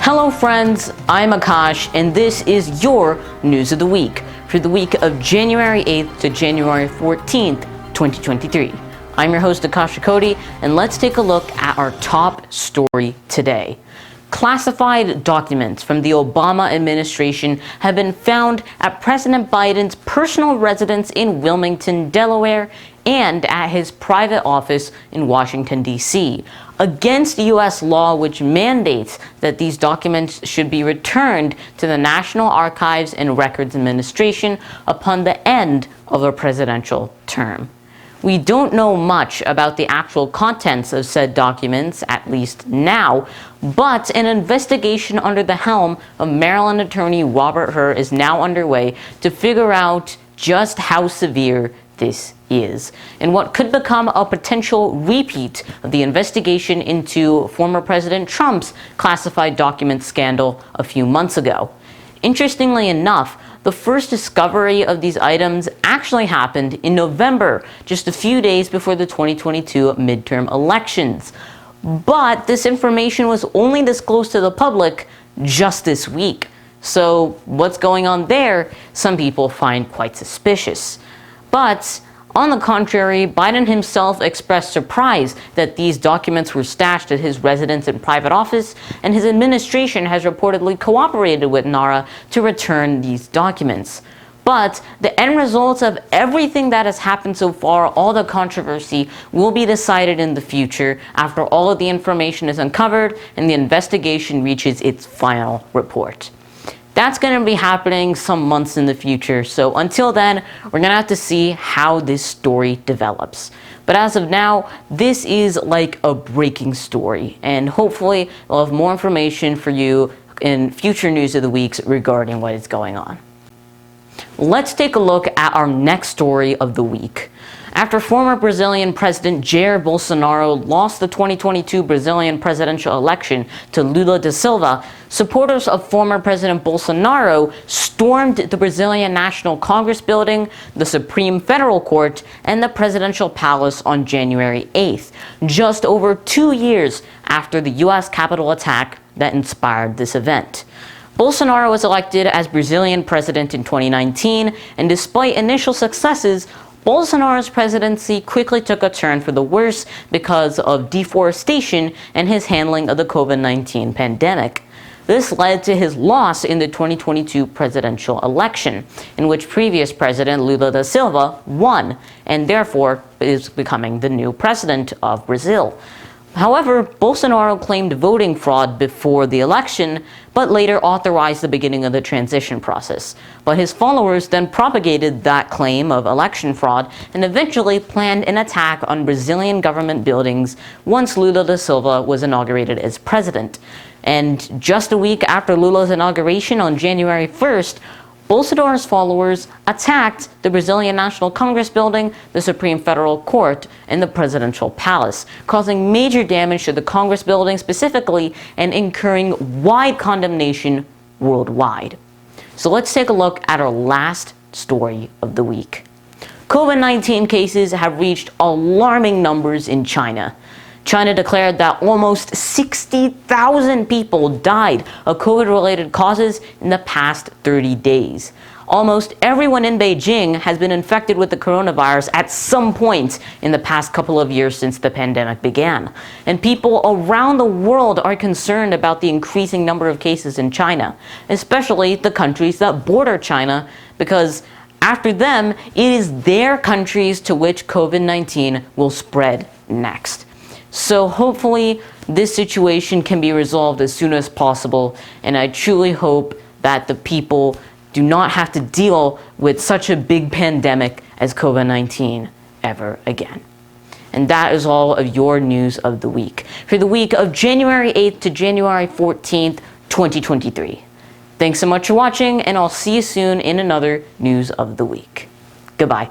Hello friends, I'm Akash and this is your News of the Week for the week of January 8th to January 14th, 2023. I'm your host Akash Cody and let's take a look at our top story today. Classified documents from the Obama administration have been found at President Biden's personal residence in Wilmington, Delaware, and at his private office in Washington, D.C., against U.S. law which mandates that these documents should be returned to the National Archives and Records Administration upon the end of a presidential term. We don't know much about the actual contents of said documents, at least now, but an investigation under the helm of Maryland attorney Robert Hur is now underway to figure out just how severe this is, and what could become a potential repeat of the investigation into former President Trump's classified documents scandal a few months ago. Interestingly enough, the first discovery of these items actually happened in November, just a few days before the 2022 midterm elections. But this information was only disclosed to the public just this week. So what's going on there, some people find quite suspicious. But on the contrary, Biden himself expressed surprise that these documents were stashed at his residence and private office, and his administration has reportedly cooperated with NARA to return these documents. But the end results of everything that has happened so far, all the controversy, will be decided in the future after all of the information is uncovered and the investigation reaches its final report. That's going to be happening some months in the future, so until then, we're going to have to see how this story develops. But as of now, this is like a breaking story, and hopefully we'll have more information for you in future News of the Weeks regarding what is going on. Let's take a look at our next story of the week. After former Brazilian President Jair Bolsonaro lost the 2022 Brazilian presidential election to Lula da Silva, supporters of former President Bolsonaro stormed the Brazilian National Congress building, the Supreme Federal Court, and the presidential palace on January 8th, just over 2 years after the U.S. Capitol attack that inspired this event. Bolsonaro was elected as Brazilian president in 2019, and despite initial successes, Bolsonaro's presidency quickly took a turn for the worse because of deforestation and his handling of the COVID-19 pandemic. This led to his loss in the 2022 presidential election, in which previous President Lula da Silva won, and therefore is becoming the new president of Brazil. However, Bolsonaro claimed voting fraud before the election, but later authorized the beginning of the transition process. But his followers then propagated that claim of election fraud and eventually planned an attack on Brazilian government buildings once Lula da Silva was inaugurated as president. And just a week after Lula's inauguration on January 1st, Bolsonaro's followers attacked the Brazilian National Congress building, the Supreme Federal Court, and the presidential palace, causing major damage to the Congress building specifically and incurring wide condemnation worldwide. So let's take a look at our last story of the week. COVID-19 cases have reached alarming numbers in China. China declared that almost 60,000 people died of COVID-related causes in the past 30 days. Almost everyone in Beijing has been infected with the coronavirus at some point in the past couple of years since the pandemic began. And people around the world are concerned about the increasing number of cases in China, especially the countries that border China, because after them, it is their countries to which COVID-19 will spread next. So hopefully this situation can be resolved as soon as possible, and I truly hope that the people do not have to deal with such a big pandemic as COVID-19 ever again. And that is all of your News of the Week for the week of January 8th to January 14th, 2023. Thanks so much for watching, and I'll see you soon in another News of the Week. Goodbye.